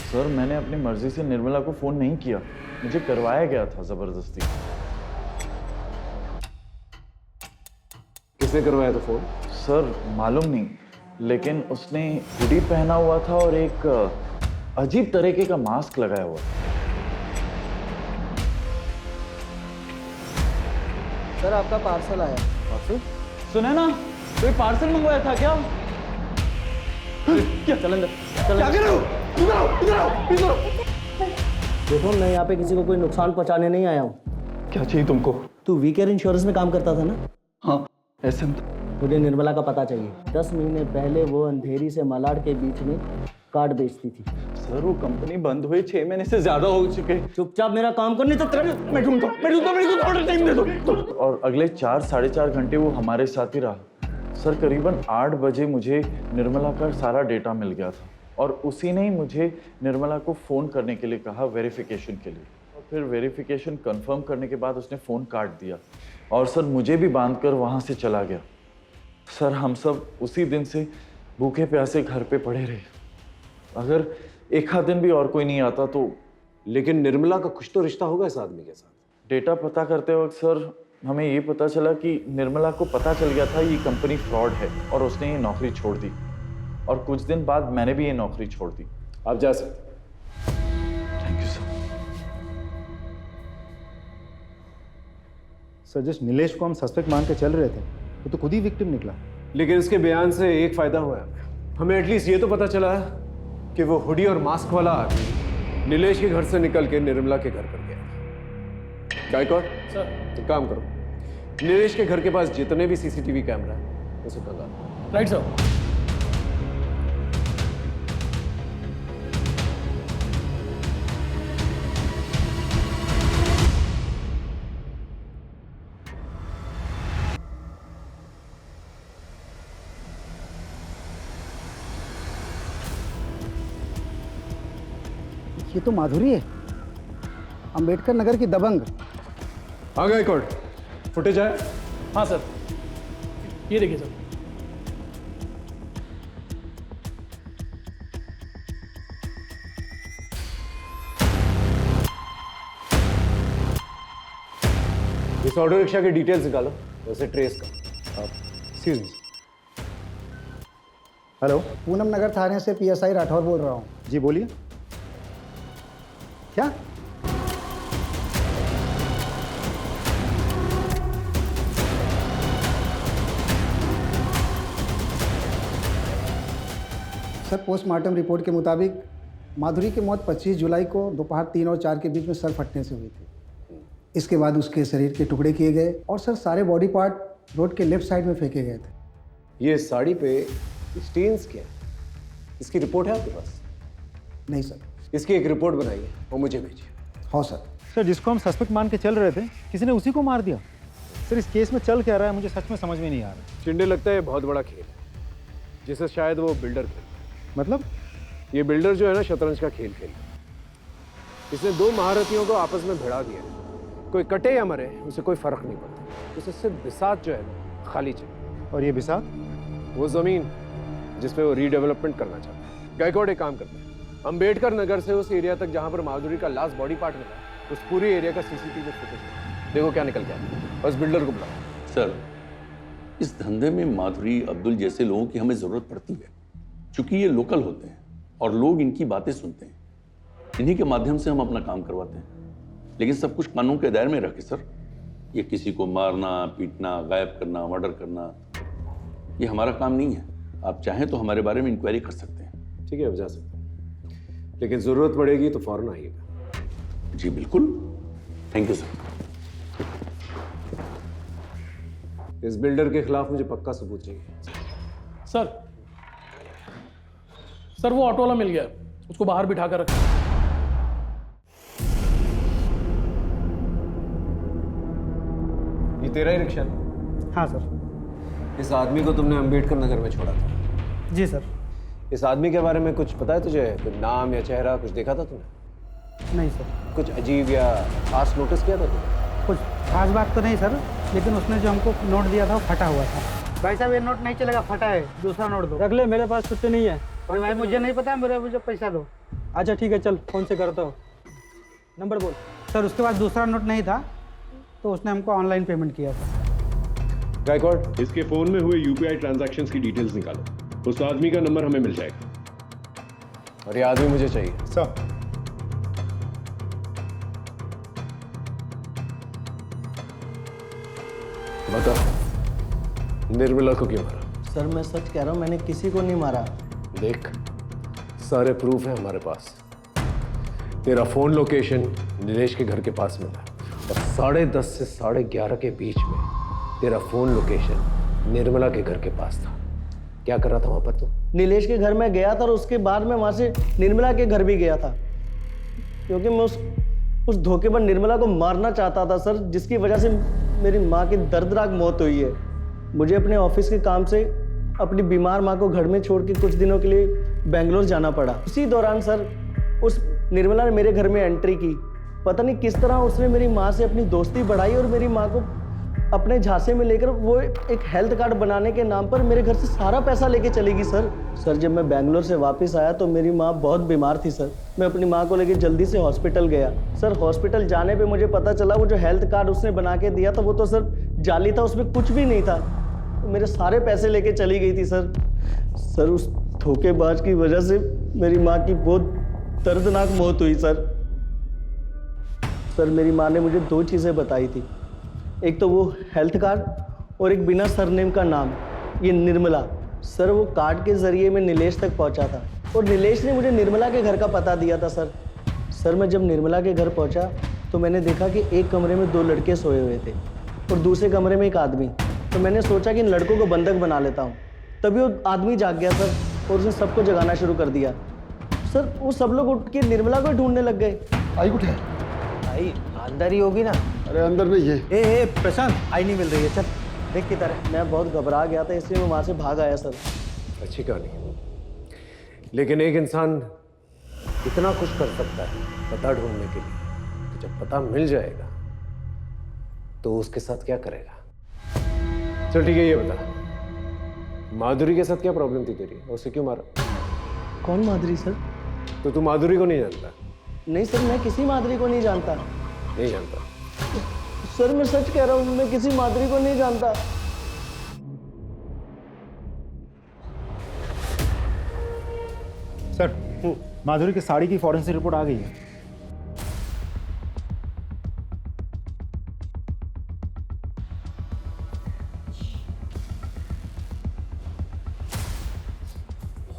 Speaker 17: सर, मैंने अपनी मर्जी से निर्मला को फोन नहीं किया, मुझे करवाया गया था जबरदस्ती।
Speaker 14: किसने करवाया था फोन?
Speaker 17: सर, मालूम नहीं, लेकिन उसने हुडी पहना हुआ था और एक अजीब तरीके का मास्क लगाया हुआ था।
Speaker 9: सर, आपका पार्सल आया।
Speaker 17: पार्सल? सुने ना, कोई पार्सल मंगवाया था क्या? क्या? चल अंदर, चल। क्या कर रहे हो? इधर आओ, इधर आओ, इधर आओ।
Speaker 9: देखो, मैं यहाँ पे किसी को कोई नुकसान पहुँचाने नहीं आया हूँ।
Speaker 17: क्या चाहिए तुमको?
Speaker 9: तू वीकेयर इंश्योरेंस में काम करता था ना?
Speaker 17: हाँ, ऐसे में।
Speaker 9: मुझे निर्मला का पता चाहिए। 10 महीने पहले वो अंधेरी से मलाड के बीच में कार्ड बेचती थी।
Speaker 17: सर, वो कंपनी बंद हुई 6 महीने से ज्यादा हो चुके।
Speaker 9: चुपचाप मेरा काम करने तो
Speaker 17: मैं ढूंढता हूं, मेरे को थोड़ा टाइम दे दो। और अगले 4-4.5 घंटे वो हमारे साथ ही रहा। सर, करीबन 8 बजे मुझे निर्मला का सारा डेटा मिल गया था, और उसी ने मुझे निर्मला को फ़ोन करने के लिए कहा वेरिफिकेशन के लिए, और फिर वेरिफिकेशन कंफर्म करने के बाद उसने फ़ोन काट दिया, और सर मुझे भी बांधकर वहाँ से चला गया। सर, हम सब उसी दिन से भूखे प्यासे घर पे पड़े रहे। अगर एक आध दिन भी और कोई नहीं आता तो।
Speaker 14: लेकिन निर्मला का कुछ तो रिश्ता होगा इस आदमी के साथ।
Speaker 17: डेटा पता करते वक्त सर हमें ये पता चला कि निर्मला को पता चल गया था ये कंपनी फ्रॉड है, और उसने ये नौकरी छोड़ दी, और कुछ दिन बाद मैंने भी ये नौकरी छोड़ दी।
Speaker 14: आप जा सकते।
Speaker 17: Thank you sir.
Speaker 16: सर, जिस नीलेश को हम सस्पेक्ट मान के चल रहे थे, वो तो खुद ही विक्टिम निकला।
Speaker 14: लेकिन इसके बयान से एक फायदा हुआ है, हमें एटलीस्ट ये तो पता चला कि वो हुडी और मास्क वाला आदमी नीलेश के घर से निकल के निर्मला के घर पर गया। गायकवाड़
Speaker 13: सर।
Speaker 14: तो काम करो, नीलेश के घर के पास जितने भी सीसीटीवी कैमरा है उसे कंगा दो।
Speaker 13: Right sir.
Speaker 19: ये तो माधुरी है, अंबेडकर नगर की दबंग।
Speaker 14: हाँ गायकवाड़, फुटेज आया?
Speaker 13: हाँ सर, ये देखिए सर।
Speaker 14: इस ऑटो रिक्शा की डिटेल्स निकालो, वैसे ट्रेस का।
Speaker 16: Excuse me.
Speaker 19: हेलो, पूनम नगर थाने से PSI राठौर बोल रहा हूँ।
Speaker 16: जी बोलिए।
Speaker 19: क्या? सर, पोस्टमार्टम रिपोर्ट के मुताबिक माधुरी की मौत 25 जुलाई को दोपहर 3 और 4 के बीच में सर फटने से हुई थी। इसके बाद उसके शरीर के टुकड़े किए गए और सर सारे बॉडी पार्ट रोड के लेफ्ट साइड में फेंके गए थे।
Speaker 14: ये साड़ी पे स्टेन्स क्या? इसकी रिपोर्ट है आपके पास?
Speaker 19: नहीं सर।
Speaker 14: इसकी एक रिपोर्ट बनाइए और मुझे भेजिए।
Speaker 19: हाँ सर।
Speaker 16: सर, जिसको हम सस्पेक्ट मान के चल रहे थे, किसी ने उसी को मार दिया। सर, इस केस में चल क्या रहा है मुझे सच में समझ में नहीं आ रहा।
Speaker 14: चिंडे, लगता है बहुत बड़ा खेल है जिसे शायद वो बिल्डर खेल।
Speaker 16: मतलब?
Speaker 14: ये बिल्डर जो है ना, शतरंज का खेल खेल, इसने दो महारथियों को आपस में भिड़ा दिया। कोई कटे या मरे उसे कोई फर्क नहीं पड़ता, उसे सिर्फ बिसात जो है ना खाली चाहिए।
Speaker 16: और ये बिसात?
Speaker 14: वो जमीन जिसपे वो रीडेवलपमेंट करना चाहता है। गायकवाड़ एक काम करते हैं, अंबेडकर नगर से उस एरिया तक जहां पर माधुरी का लास्ट बॉडी पार्ट मिला, उस पूरे एरिया का सीसीटीवी फुटेज देखो क्या निकल गया। बस बिल्डर को बुलाओ।
Speaker 10: सर, इस धंधे में माधुरी, अब्दुल जैसे लोगों की हमें जरूरत पड़ती है, क्योंकि ये लोकल होते हैं और लोग इनकी बातें सुनते हैं। इन्हीं के माध्यम से हम अपना काम करवाते हैं, लेकिन सब कुछ कानून के दायरे में रखे सर। ये किसी को मारना, पीटना, गायब करना, मर्डर करना, ये हमारा काम नहीं है। आप चाहें तो हमारे बारे में इंक्वायरी कर सकते हैं।
Speaker 14: ठीक है, अब जा सकते हैं, लेकिन जरूरत पड़ेगी तो फौरन आइएगा।
Speaker 10: जी बिल्कुल, थैंक यू सर।
Speaker 14: इस बिल्डर के खिलाफ मुझे पक्का सबूत चाहिए।
Speaker 13: सर वो ऑटो वाला मिल गया, उसको बाहर बिठा कर रखा।
Speaker 14: ये तेरा ही रिक्शा?
Speaker 19: हाँ सर।
Speaker 14: इस आदमी को तुमने अंबेडकर नगर में छोड़ा था?
Speaker 19: जी सर।
Speaker 14: इस आदमी के बारे में कुछ पता है तुझे? कुछ नाम या चेहरा कुछ देखा था तूने?
Speaker 19: नहीं सर।
Speaker 14: कुछ अजीब या खास नोटिस किया था तुमने?
Speaker 19: कुछ खास बात तो नहीं सर, लेकिन उसने जो हमको नोट दिया था वो फटा हुआ था। भाई साहब, ये नोट नहीं चलेगा, फटा है, दूसरा नोट दो।
Speaker 16: रख ले, मेरे पास छुट्टी नहीं है।
Speaker 19: अरे भाई, मुझे नहीं पता, मुझे पैसा दो।
Speaker 16: अच्छा ठीक है, चल फोन से करता हूँ। नंबर बोल।
Speaker 19: सर, उसके पास दूसरा नोट नहीं था तो उसने हमको ऑनलाइन पेमेंट किया था।
Speaker 14: गायकवाड़,
Speaker 20: इसके फोन में हुए UPI ट्रांजैक्शंस की डिटेल्स निकालो, उस आदमी का नंबर हमें मिल जाएगा।
Speaker 14: और ये आदमी मुझे चाहिए।
Speaker 16: सर।
Speaker 14: बता, निर्मला को क्यों मारा?
Speaker 9: सर, मैं सच कह रहा हूँ, मैंने किसी को नहीं मारा।
Speaker 14: देख, सारे प्रूफ हैं हमारे पास। तेरा फोन लोकेशन नीलेश के घर के पास मिला और 10:30 से 11:30 के बीच में तेरा फोन लोकेशन निर्मला के घर के पास था। क्या कर रहा था वहां पर तू?
Speaker 9: नीलेश के घर में गया था और उसके बाद में वहां से निर्मला के घर भी गया था, क्योंकि मैं उस धोखेबाज निर्मला को मारना चाहता था सर, जिसकी वजह से मेरी माँ की दर्दनाक मौत हुई है। मुझे अपने ऑफिस के काम से अपनी बीमार माँ को घर में छोड़ के कुछ दिनों के लिए बेंगलोर जाना पड़ा। उसी दौरान सर उस निर्मला ने मेरे घर में एंट्री की। पता नहीं किस तरह उसने मेरी माँ से अपनी दोस्ती बढ़ाई और मेरी माँ को अपने झांसे में लेकर वो एक हेल्थ कार्ड बनाने के नाम पर मेरे घर से सारा पैसा लेके चली गई सर। जब मैं बेंगलोर से वापस आया तो मेरी माँ बहुत बीमार थी सर। मैं अपनी माँ को लेकर जल्दी से हॉस्पिटल गया सर। हॉस्पिटल जाने पे मुझे पता चला वो जो हेल्थ कार्ड उसने बना के दिया था वो तो सर जाली था, उसमें कुछ भी नहीं था। मेरे सारे पैसे लेके चली गई थी सर। उस धोखेबाज की वजह से मेरी माँ की बहुत दर्दनाक मौत हुई सर। मेरी माँ ने मुझे 2 चीज़ें बताई थी, एक तो वो हेल्थ कार्ड और एक बिना सरनेम का नाम, ये निर्मला। सर वो कार्ड के ज़रिए मैं नीलेश तक पहुंचा था और नीलेश ने मुझे निर्मला के घर का पता दिया था सर। सर मैं जब निर्मला के घर पहुंचा तो मैंने देखा कि एक कमरे में 2 लड़के सोए हुए थे और दूसरे कमरे में एक आदमी। तो मैंने सोचा कि इन लड़कों को बंधक बना लेता हूँ। तभी वो आदमी जाग गया सर और उसने सबको जगाना शुरू कर दिया। सर वो सब लोग उठ के निर्मला को ढूंढने लग गए।
Speaker 12: आई कुछ है?
Speaker 6: आई अंदर ही होगी ना।
Speaker 12: अरे अंदर नहीं है।
Speaker 6: ए प्रशांत, आई नहीं मिल रही है, चल देख किधर है।
Speaker 9: मैं बहुत घबरा गया था इसलिए मैं वहाँ से भाग आया सर।
Speaker 14: अच्छी कहानी, लेकिन एक इंसान इतना कुछ कर सकता है पता ढूंढने के लिए, तो जब पता मिल जाएगा तो उसके साथ क्या करेगा? चल ठीक है, ये बता, माधुरी के साथ क्या प्रॉब्लम थी तेरी, उसे क्यों मारा?
Speaker 9: कौन माधुरी सर?
Speaker 14: तो तू माधुरी को नहीं जानता?
Speaker 9: नहीं सर, मैं किसी माधुरी को नहीं जानता।
Speaker 14: नहीं जानता?
Speaker 9: सर मैं सच कह रहा हूँ, मैं किसी माधुरी को नहीं जानता।
Speaker 16: सर माधुरी की साड़ी की फॉरेंसिक रिपोर्ट आ गई है।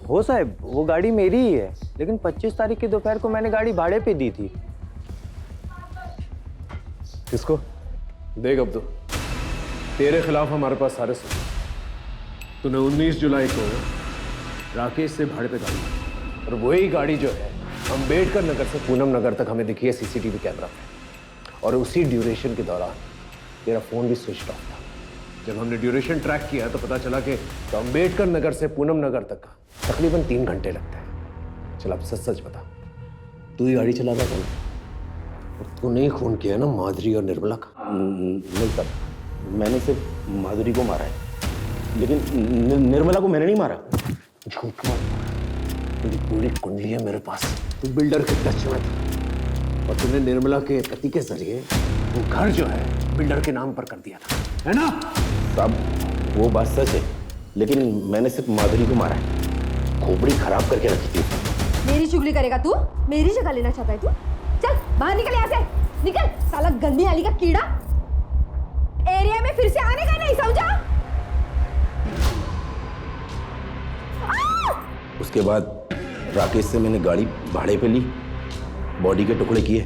Speaker 6: हो साहब, वो गाड़ी मेरी ही है, लेकिन 25 तारीख की दोपहर को मैंने गाड़ी भाड़े पे दी थी।
Speaker 14: किसको? देख अब तो तेरे खिलाफ हमारे पास सारे सबूत। तूने 19 जुलाई को राकेश से भाड़े पे गाड़ी ली, और वही गाड़ी जो है अंबेडकर नगर से पूनम नगर तक हमें दिखी है सीसीटीवी कैमरा पे, और उसी ड्यूरेशन के दौरान तेरा फोन भी स्विच ऑफ था। जब हमने ड्यूरेशन ट्रैक किया तो पता चला कि तो अंबेडकर नगर से पूनम नगर तक का तकरीबन 3 घंटे लगते हैं। चल अब सच सच बता, तू ही गाड़ी चलाता था? और तूने ही खून किया ना माधुरी और निर्मला का?
Speaker 5: नहीं सर, मैंने सिर्फ माधुरी को मारा है, लेकिन निर्मला को मैंने नहीं मारा।
Speaker 14: झूठ मत, तेरी पूरी कुंडली है मेरे पास। तू बिल्डर के टच में था और तूने निर्मला के पति के जरिए वो घर जो है बिल्डर के नाम पर कर दिया था, है ना?
Speaker 5: साहब वो बात सच है, लेकिन मैंने सिर्फ माधुरी को मारा है। खोपड़ी खराब करके रखी थी।
Speaker 3: मेरी चुगली करेगा तू? मेरी जगह लेना चाहता है तू? चल बाहर निकल यहाँ से, निकल साला गंदी नाली का कीड़ा। एरिया में फिर से आने का नहीं, समझा?
Speaker 5: उसके बाद राकेश से मैंने गाड़ी भाड़े पे ली, बॉडी के टुकड़े किए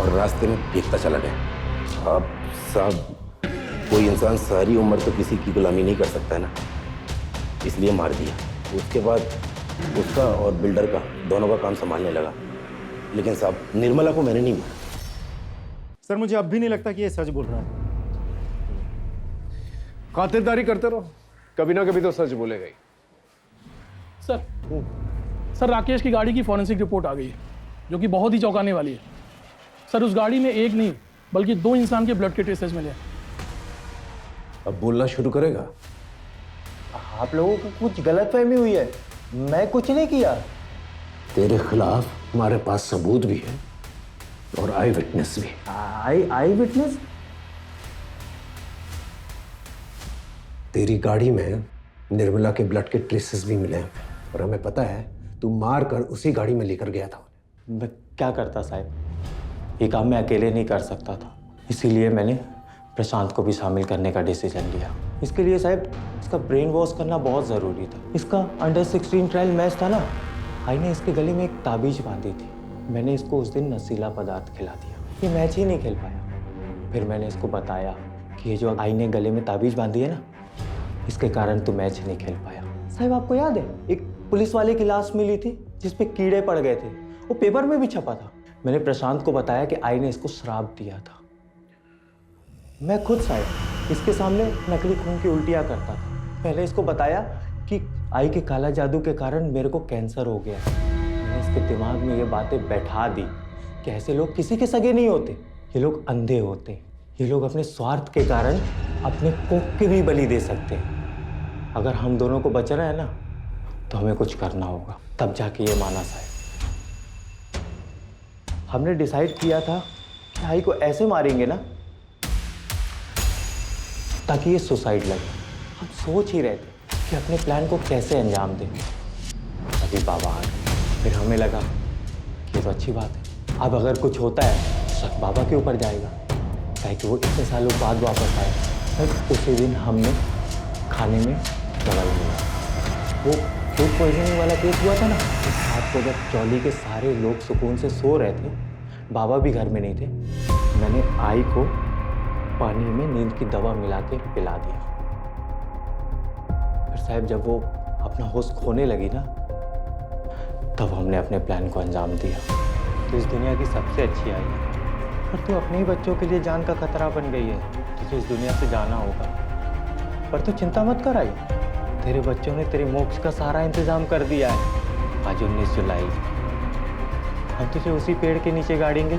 Speaker 5: और रास्ते में फेंकता चला गया। अब साहब कोई इंसान सारी उम्र तो किसी की गुलामी नहीं कर सकता है ना, इसलिए मार दिया। उसके बाद उसका और बिल्डर का दोनों का काम संभालने लगा, लेकिन साहब निर्मला को मैंने नहीं मारा।
Speaker 16: सर मुझे अब भी नहीं लगता कि ये सच बोल रहा है।
Speaker 14: खातिरदारी करते रहो, कभी ना कभी तो सच बोलेगा ही।
Speaker 13: सर राकेश की गाड़ी की फॉरेंसिक रिपोर्ट आ गई है, जो कि बहुत ही चौंकाने वाली है। सर उस गाड़ी में एक नहीं बल्कि 2 इंसान के ब्लड के ट्रेसेस मिले।
Speaker 14: अब बोलना शुरू करेगा?
Speaker 6: आप लोगों को कुछ गलतफहमी हुई है, मैं कुछ नहीं किया।
Speaker 14: तेरे खिलाफ हमारे पास सबूत भी है और आई विटनेस भी।
Speaker 6: आई विटनेस?
Speaker 14: तेरी गाड़ी में निर्मला के ब्लड के ट्रेसेस भी मिले हैं, और हमें पता है तू मार कर उसी गाड़ी में लेकर गया था।
Speaker 6: मैं क्या करता साहब, ये काम मैं अकेले नहीं कर सकता था, इसीलिए मैंने प्रशांत को भी शामिल करने का डिसीजन लिया। इसके लिए साहब इसका ब्रेन वॉश करना बहुत ज़रूरी था। इसका अंडर 16 ट्रायल मैच था ना, आई ने इसके गले में एक ताबीज बांधी थी। मैंने इसको उस दिन नशीला पदार्थ खिला दिया, ये मैच ही नहीं खेल पाया। फिर मैंने इसको बताया कि ये जो आई ने गले में ताबीज बांधी है ना, इसके कारण तो मैच नहीं खेल पाया। साहब आपको याद है एक पुलिस वाले की लाश मिली थी जिसपे कीड़े पड़ गए थे, वो पेपर में भी छपा था। मैंने प्रशांत को बताया कि आई ने इसको श्राप दिया था। मैं खुद साहब इसके सामने नकली खून की उल्टियाँ करता था। पहले इसको बताया कि आई के काला जादू के कारण मेरे को कैंसर हो गया। मैंने इसके दिमाग में ये बातें बैठा दी कि ऐसे लोग किसी के सगे नहीं होते, ये लोग अंधे होते। ये लोग अपने स्वार्थ के कारण अपने कोख के भी बलि दे सकते हैं। अगर हम दोनों को बचना है ना, तो हमें कुछ करना होगा। तब जाके ये माना साहब। हमने डिसाइड किया था कि आई को ऐसे मारेंगे ना ताकि ये सुसाइड लगे। हम सोच ही रहे थे कि अपने प्लान को कैसे अंजाम दें। अभी बाबा आ गए, फिर हमें लगा कि ये तो अच्छी बात है। अब अगर कुछ होता है तो शक बाबा के ऊपर जाएगा, ताकि वो इतने सालों बाद वापस आए। उसी दिन हमने खाने में दवाई मिला, वो फूड पॉइजनिंग वाला केस हुआ था ना, रात को जब चौली के सारे लोग सुकून से सो रहे थे, बाबा भी घर में नहीं थे, मैंने आई को पानी में नींद की दवा मिला के पिला दिया। फिर साहब जब वो अपना होश खोने लगी ना, तब हमने अपने प्लान को अंजाम दिया। तो इस दुनिया की सबसे अच्छी आई है, पर तू अपने ही बच्चों के लिए जान का खतरा बन गई है। तुझे इस दुनिया से जाना होगा, पर तू चिंता मत कर आई, तेरे बच्चों ने तेरे मोक्ष का सारा इंतजाम कर दिया है। आज 19 जुलाई, हम तुझे उसी पेड़ के नीचे गाड़ेंगे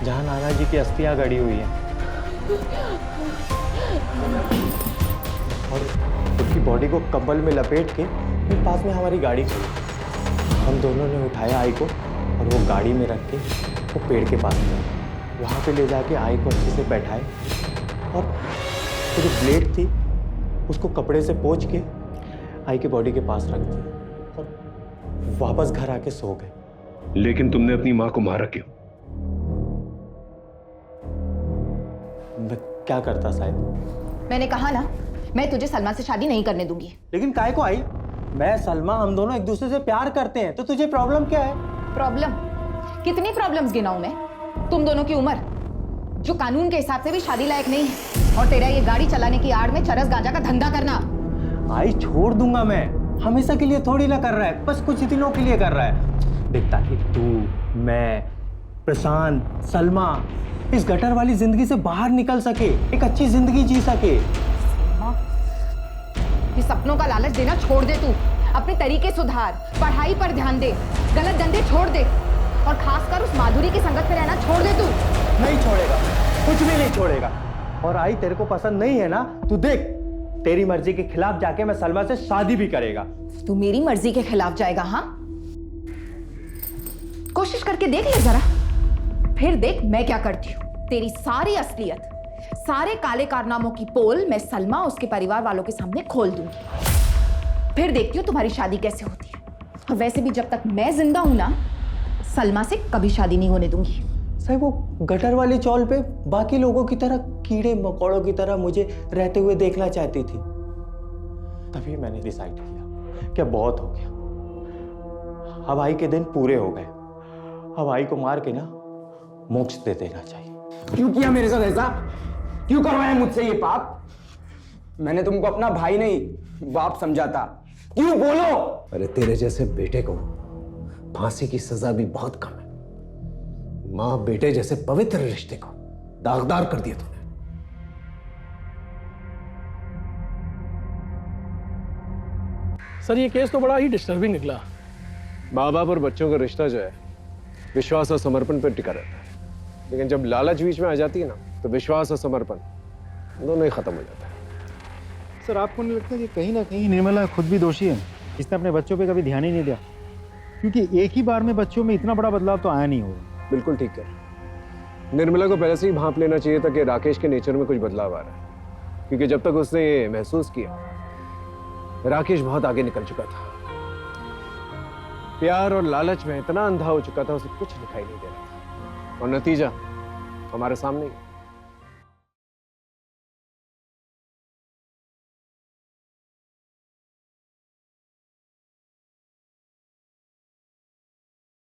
Speaker 6: जहाँ नाना जी की अस्थियाँ गड़ी हुई हैं, और उसकी बॉडी को कंबल में लपेट के फिर पास में हमारी गाड़ी खड़ी। हम दोनों ने उठाया आई को और वो गाड़ी में रख के वो पेड़ के पास गए। वहाँ पे ले जाके आई को अच्छे से बैठाए और वो जो ब्लेड थी उसको कपड़े से पोंछ के आई के बॉडी के पास रख दिया और वापस घर आके सो गए।
Speaker 20: लेकिन तुमने अपनी माँ को मारा क्यों?
Speaker 6: मैं क्या करता साहब?
Speaker 7: मैंने कहा ना, मैं तुझे सलमा से शादी नहीं करने दूंगी।
Speaker 6: लेकिन काय को आई? मैं सलमा हम दोनों एक दूसरे से प्यार करते हैं, तो तुझे प्रॉब्लम क्या है?
Speaker 7: प्रॉब्लम? कितनी प्रॉब्लम्स गिनाऊं मैं? तुम दोनों की उम्र जो कानून के हिसाब से भी शादी लायक नहीं है, और तेरा ये गाड़ी चलाने की आड़ में चरस गांजा का धंधा करना।
Speaker 6: आई छोड़ दूंगा मैं, हमेशा के लिए थोड़ी ना कर रहा है, बस कुछ दिनों के लिए कर रहा है। देख, ताकि तू, मैं, प्रशांत, सलमा इस गटर वाली जिंदगी से बाहर निकल सके, एक अच्छी जिंदगी जी सके।
Speaker 7: ये सपनों का लालच देना छोड़ दे तू, अपने तरीके सुधार, पढ़ाई पर ध्यान दे, गलत धंधे छोड़ दे, और खासकर उस माधुरी की संगत में रहना छोड़ दे तू।
Speaker 6: नहीं छोड़ेगा, कुछ भी नहीं छोड़ेगा। और आई तेरे को पसंद नहीं है ना, तू देख, तेरी मर्जी के खिलाफ जाके मैं सलमा से शादी भी करेगा।
Speaker 7: तू मेरी मर्जी के खिलाफ जाएगा? हाँ, कोशिश करके देख ले जरा, फिर देख मैं क्या करती हूँ। तेरी सारी असलियत, सारे काले कारनामों की पोल मैं सलमा उसके परिवार वालों के सामने खोल दूंगी। फिर देखती हूँ तुम्हारी शादी कैसे होती है। और वैसे भी जब तक मैं जिंदा हूं ना, सलमा से कभी शादी नहीं होने दूंगी।
Speaker 6: साहब वो गटर वाली चौल पे बाकी लोगों की तरह कीड़े मकोड़ों की तरह मुझे रहते हुए देखना चाहती थी। तभी मैंने डिसाइड किया कि बहुत हो गया, अब आई के दिन पूरे हो गए, अब आई को मार के ना मोक्ष दे देना चाहिए।
Speaker 18: क्यों किया मेरे साथ ऐसा? क्यों करवाया मुझसे ये पाप? मैंने तुमको अपना भाई नहीं बाप समझा था। क्यों बोलो?
Speaker 14: अरे तेरे जैसे बेटे को फांसी की सजा भी बहुत कम है। मां बेटे जैसे पवित्र रिश्ते को दागदार कर दिया तूने।
Speaker 13: सर ये केस तो बड़ा ही डिस्टर्बिंग निकला।
Speaker 14: माँ बाप और बच्चों का रिश्ता जो है विश्वास और समर्पण पर टिका रहता है, लेकिन जब लालच बीच में आ जाती है ना, तो विश्वास और समर्पण दोनों ही खत्म हो जाता है।
Speaker 16: सर आपको नहीं लगता कि कहीं ना कहीं निर्मला खुद भी दोषी है? इसने अपने बच्चों पे कभी ध्यान ही नहीं दिया, क्योंकि एक ही बार में बच्चों में इतना बड़ा बदलाव तो आया नहीं होगा।
Speaker 14: बिल्कुल ठीक है, निर्मला को पहले से ही भांप लेना चाहिए था कि राकेश के नेचर में कुछ बदलाव आ रहा है, क्योंकि जब तक उसने ये महसूस किया राकेश बहुत आगे निकल चुका था। प्यार और लालच में इतना अंधा हो चुका था, उसे कुछ दिखाई नहीं दे रहा था, और नतीजा हमारे सामने ही।